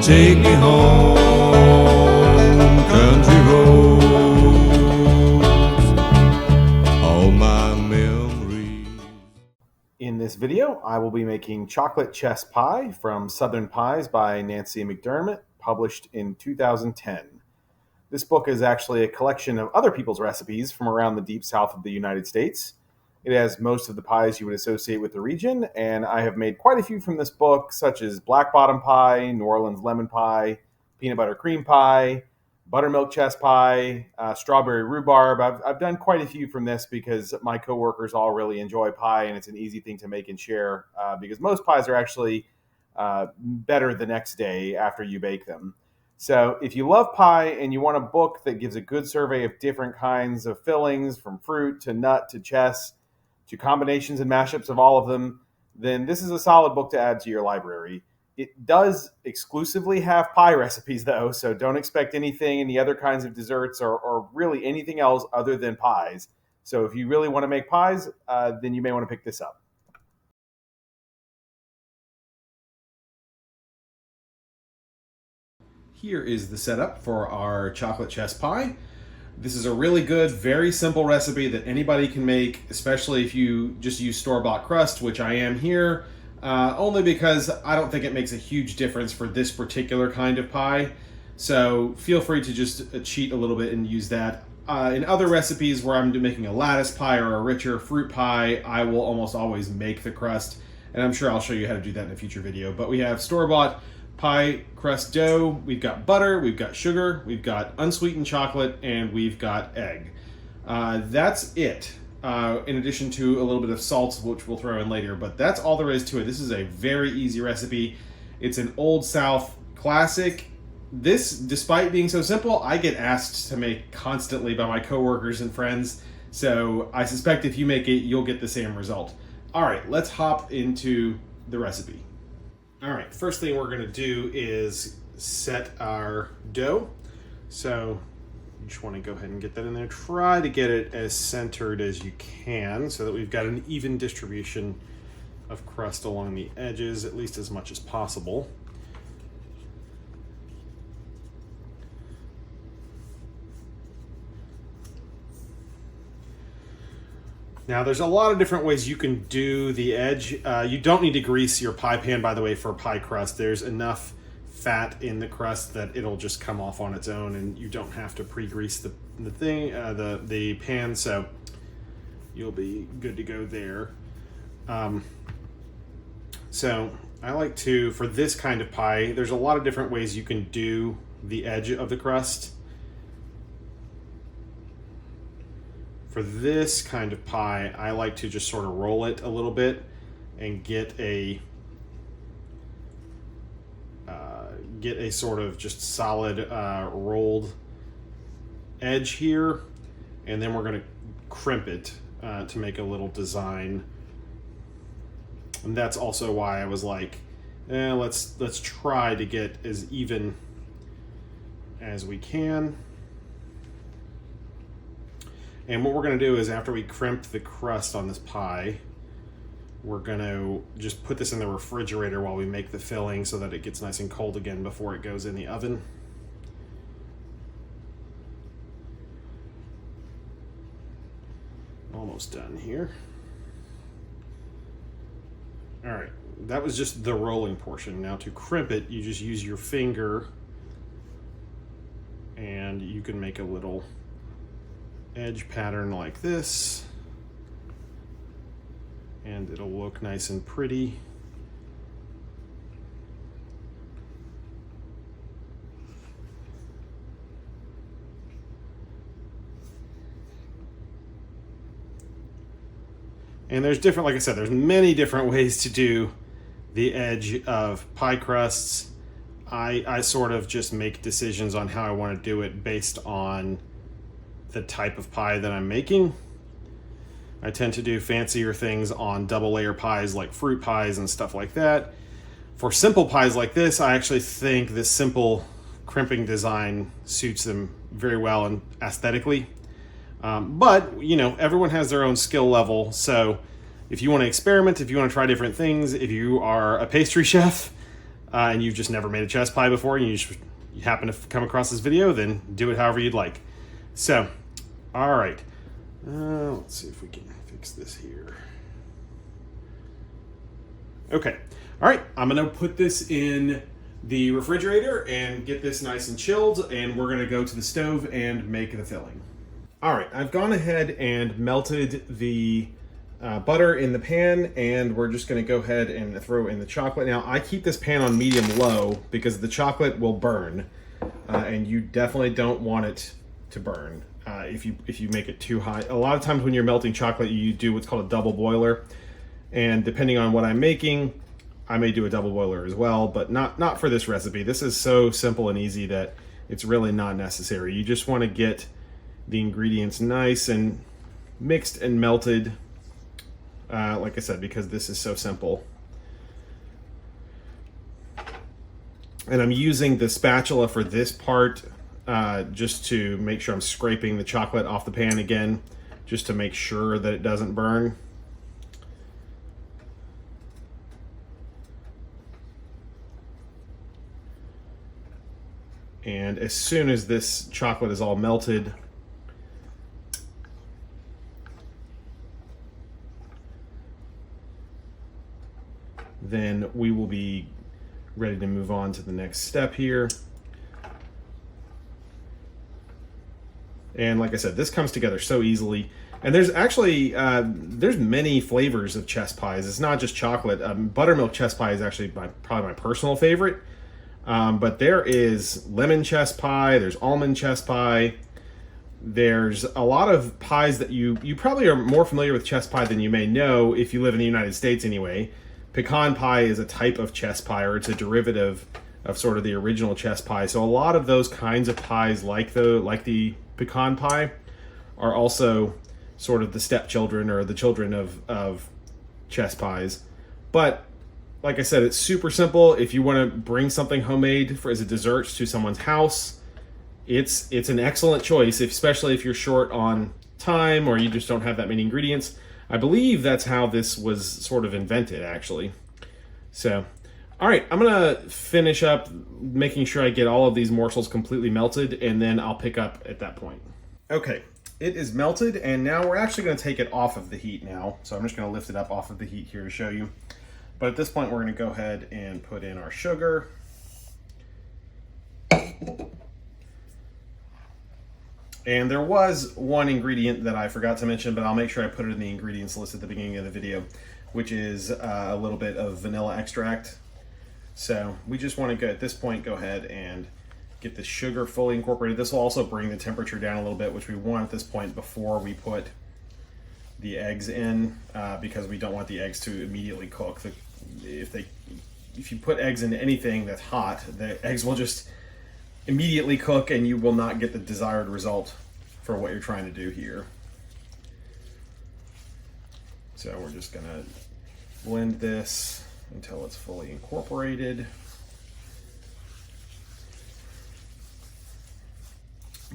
take me home, country roads, all my memories. In this video, I will be making chocolate chess pie from Southern Pies by Nancie McDermott, published in 2010. This book is actually a collection of other people's recipes from around the deep south of the United States. It has most of the pies you would associate with the region, and I have made quite a few from this book, such as black bottom pie, New Orleans lemon pie, peanut butter cream pie, buttermilk chess pie, strawberry rhubarb. I've done quite a few from this because my coworkers all really enjoy pie, and it's an easy thing to make and share because most pies are actually better the next day after you bake them. So if you love pie and you want a book that gives a good survey of different kinds of fillings, from fruit to nut to chess, to combinations and mashups of all of them, then this is a solid book to add to your library. It does exclusively have pie recipes, though, so don't expect anything in the other kinds of desserts or really anything else other than pies. So if you really want to make pies, then you may want to pick this up. Here is the setup for our chocolate chess pie. This is a really good, very simple recipe that anybody can make, especially if you just use store-bought crust, which I am here, only because I don't think it makes a huge difference for this particular kind of pie. So feel free to just cheat a little bit and use that. In other recipes where I'm making a lattice pie or a richer fruit pie, I will almost always make the crust, and I'm sure I'll show you how to do that in a future video. But we have store-bought pie crust dough, we've got butter, we've got sugar, we've got unsweetened chocolate, and we've got egg. That's it, in addition to a little bit of salt, which we'll throw in later, but that's all there is to it. This is a very easy recipe. It's an Old South classic. This, despite being so simple, I get asked to make constantly by my coworkers and friends, so I suspect if you make it, you'll get the same result. All right, let's hop into the recipe. All right, first thing we're gonna do is set our dough. So you just wanna go ahead and get that in there. Try to get it as centered as you can so that we've got an even distribution of crust along the edges, at least as much as possible. Now, there's a lot of different ways you can do the edge. You don't need to grease your pie pan, by the way, for pie crust. There's enough fat in the crust that it'll just come off on its own, and you don't have to pre-grease the pan, so you'll be good to go there. So I like to, for this kind of pie, there's a lot of different ways you can do the edge of the crust. For this kind of pie, I like to just sort of roll it a little bit and get a sort of just solid rolled edge here, and then we're going to crimp it to make a little design. And that's also why I was like, let's try to get as even as we can. And what we're going to do is, after we crimp the crust on this pie, we're going to just put this in the refrigerator while we make the filling so that it gets nice and cold again before it goes in the oven. Almost done here. All right, that was just the rolling portion. Now to crimp it, you just use your finger and you can make a little edge pattern like this, and it'll look nice and pretty. And there's different, like I said, there's many different ways to do the edge of pie crusts. I sort of just make decisions on how I want to do it based on the type of pie that I'm making. I tend to do fancier things on double layer pies like fruit pies and stuff like that. For simple pies like this, I actually think this simple crimping design suits them very well and aesthetically. But, you know, everyone has their own skill level. So if you want to experiment, if you want to try different things, if you are a pastry chef, and you've just never made a chess pie before, and you happen to come across this video, then do it however you'd like. So, all right. Let's see if we can fix this here. Okay. All right. I'm going to put this in the refrigerator and get this nice and chilled, and we're going to go to the stove and make the filling. All right. I've gone ahead and melted the butter in the pan, and we're just going to go ahead and throw in the chocolate. Now, I keep this pan on medium-low because the chocolate will burn, and you definitely don't want it to burn if you make it too high. A lot of times when you're melting chocolate, you do what's called a double boiler, and depending on what I'm making, I may do a double boiler as well, but not for this recipe. This is so simple and easy that it's really not necessary. You just want to get the ingredients nice and mixed and melted, like I said, because this is so simple. And I'm using the spatula for this part just to make sure I'm scraping the chocolate off the pan again, just to make sure that it doesn't burn. And as soon as this chocolate is all melted, then we will be ready to move on to the next step here. And like I said, this comes together so easily. And there's actually, there's many flavors of chess pies. It's not just chocolate. Buttermilk chess pie is actually probably my personal favorite. But there is lemon chess pie, there's almond chess pie. There's a lot of pies that you probably are more familiar with chess pie than you may know if you live in the United States anyway. Pecan pie is a type of chess pie, or it's a derivative of sort of the original chess pie. So a lot of those kinds of pies, like the pecan pie, are also sort of the stepchildren or the children of chess pies. But like I said, it's super simple. If you want to bring something homemade as a dessert to someone's house, it's an excellent choice, especially if you're short on time or you just don't have that many ingredients. I believe that's how this was sort of invented, actually. So, all right, I'm going to finish up making sure I get all of these morsels completely melted, and then I'll pick up at that point. Okay, it is melted, and now we're actually going to take it off of the heat now. So I'm just going to lift it up off of the heat here to show you. But at this point, we're going to go ahead and put in our sugar. And there was one ingredient that I forgot to mention, but I'll make sure I put it in the ingredients list at the beginning of the video, which is a little bit of vanilla extract. So we just want to go, at this point, go ahead and get the sugar fully incorporated. This will also bring the temperature down a little bit, which we want at this point before we put the eggs in, because we don't want the eggs to immediately cook. If you put eggs into anything that's hot, the eggs will just immediately cook and you will not get the desired result for what you're trying to do here. So we're just gonna blend this until it's fully incorporated.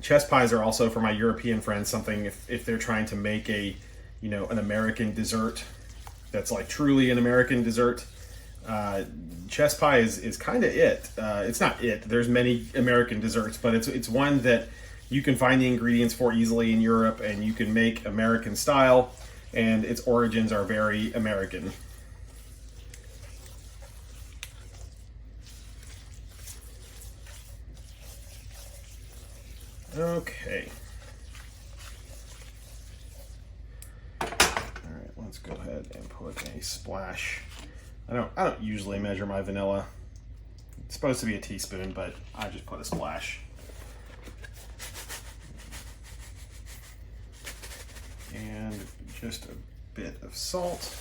Chess pies are also, for my European friends, something if they're trying to make an American dessert that's like truly an American dessert. Chess pie is kind of it. It's not it. There's many American desserts, but it's one that you can find the ingredients for easily in Europe, and you can make American style, and its origins are very American. Okay. All right, let's go ahead and put a splash. I don't usually measure my vanilla. It's supposed to be a teaspoon, but I just put a splash. And just a bit of salt.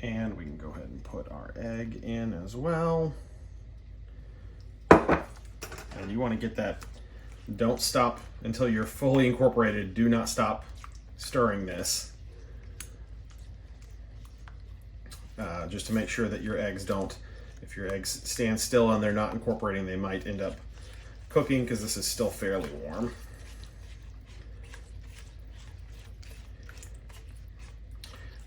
And we can go ahead and put our egg in as well. And you want to get that, don't stop until you're fully incorporated. Do not stop stirring this. Just to make sure that your eggs don't, if your eggs stand still and they're not incorporating, they might end up cooking because this is still fairly warm.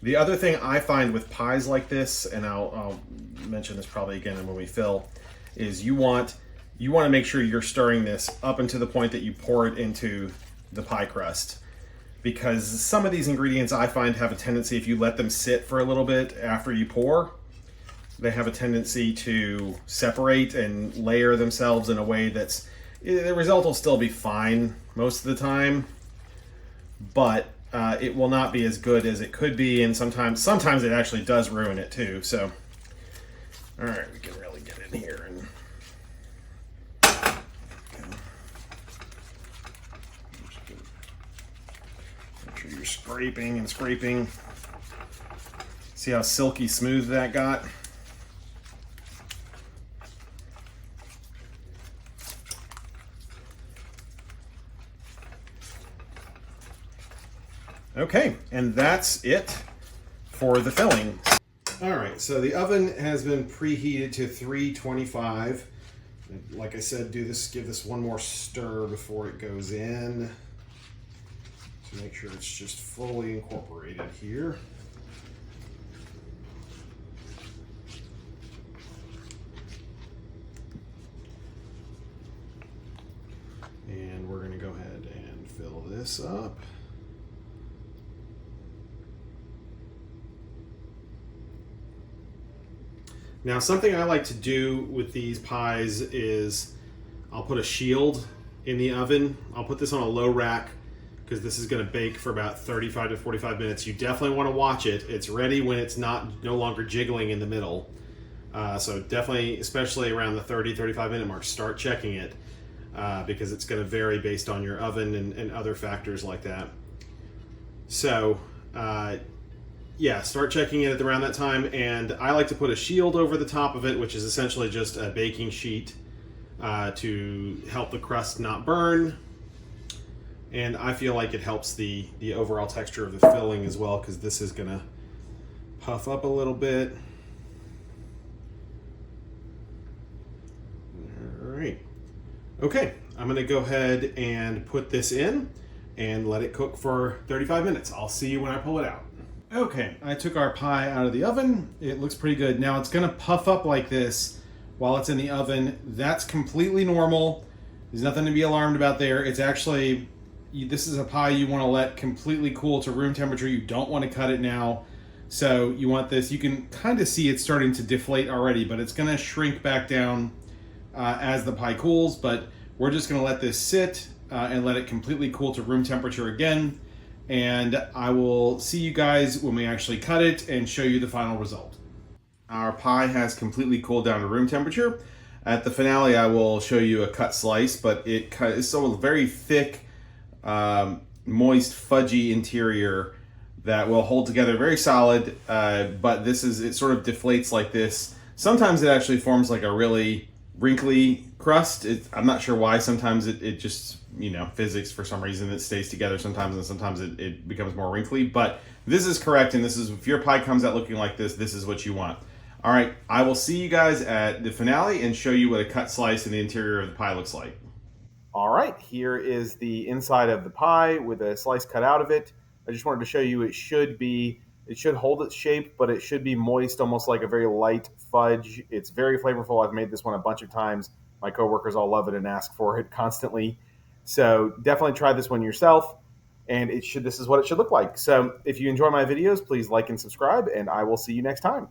The other thing I find with pies like this, and I'll mention this probably again when we fill, is you want to make sure you're stirring this up until the point that you pour it into the pie crust. Because some of these ingredients I find have a tendency, if you let them sit for a little bit after you pour, they have a tendency to separate and layer themselves in a way that's, the result will still be fine most of the time, but it will not be as good as it could be, and sometimes it actually does ruin it too. So, all right, we can really get in here and make sure you're scraping and scraping. See how silky smooth that got? Okay, and that's it for the filling. All right, so the oven has been preheated to 325. Like I said, give this one more stir before it goes in to make sure it's just fully incorporated here. And we're going to go ahead and fill this up. Now, something I like to do with these pies is I'll put a shield in the oven. I'll put this on a low rack because this is going to bake for about 35 to 45 minutes. You definitely want to watch it. It's ready when it's no longer jiggling in the middle. So definitely, especially around the 35 minute mark, start checking it because it's going to vary based on your oven and other factors like that. So, yeah, start checking it at around that time, and I like to put a shield over the top of it, which is essentially just a baking sheet to help the crust not burn. And I feel like it helps the overall texture of the filling as well, because this is going to puff up a little bit. All right. Okay, I'm going to go ahead and put this in and let it cook for 35 minutes. I'll see you when I pull it out. Okay, I took our pie out of the oven. It looks pretty good. Now it's gonna puff up like this while it's in the oven. That's completely normal. There's nothing to be alarmed about there. It's actually, this is a pie you wanna let completely cool to room temperature. You don't wanna cut it now. So you want this, you can kind of see it starting to deflate already, but it's gonna shrink back down as the pie cools, but we're just gonna let this sit and let it completely cool to room temperature again. And I will see you guys when we actually cut it and show you the final result. Our pie has completely cooled down to room temperature. At the finale, I will show you a cut slice, but it's so very thick, moist, fudgy interior that will hold together very solid, but it sort of deflates like this. Sometimes it actually forms like a really wrinkly crust. I'm not sure why. Sometimes it just, physics, for some reason it stays together sometimes, and sometimes it becomes more wrinkly. But this is correct, and this is, if your pie comes out looking like this is what you want. All right, I will see you guys at the finale and show you what a cut slice in the interior of the pie looks like. All right, here is the inside of the pie with a slice cut out of it. I just wanted to show you it should hold its shape, but it should be moist, almost like a very light fudge. It's very flavorful. I've made this one a bunch of times. My coworkers all love it and ask for it constantly. So definitely try this one yourself, and this is what it should look like. So if you enjoy my videos, please like and subscribe, and I will see you next time.